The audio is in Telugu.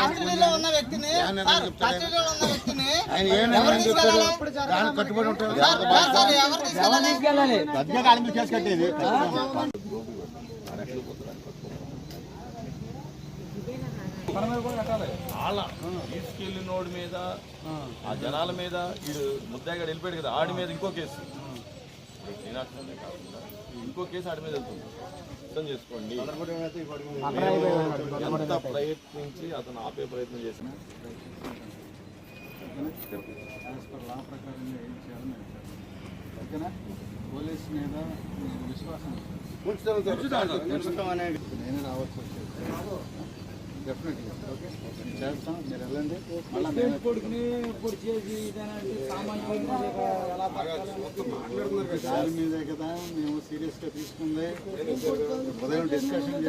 కస్టడీలో ఉన్న వ్యక్తిని కట్టుబడి ఉంటారు కేసు కట్టేది వాళ్ళ తీసుకెళ్ళినోడి మీద ఆ జనాల మీద వీడు ముద్దాయిగా వెళ్ళిపోయాడు కదా ఆడి మీద ఇంకో కేసు మీనాక్షి కాకుండా ఇంకో కేసు ఆడి మీద వెళ్తుంది అర్థం చేసుకోండి. ఎంత ప్రయత్నించి అతను ఆపే ప్రయత్నం చేసిన పోలీస్ మీద విశ్వాసం నేను రావచ్చు డెఫినెట్లీ ఓకే చేస్తాం. మీరు వెళ్ళండి. కొడుకుని పొడి చేసి దాని మీదే కదా మేము సీరియస్గా తీసుకుంది. ఉదయం డిస్కషన్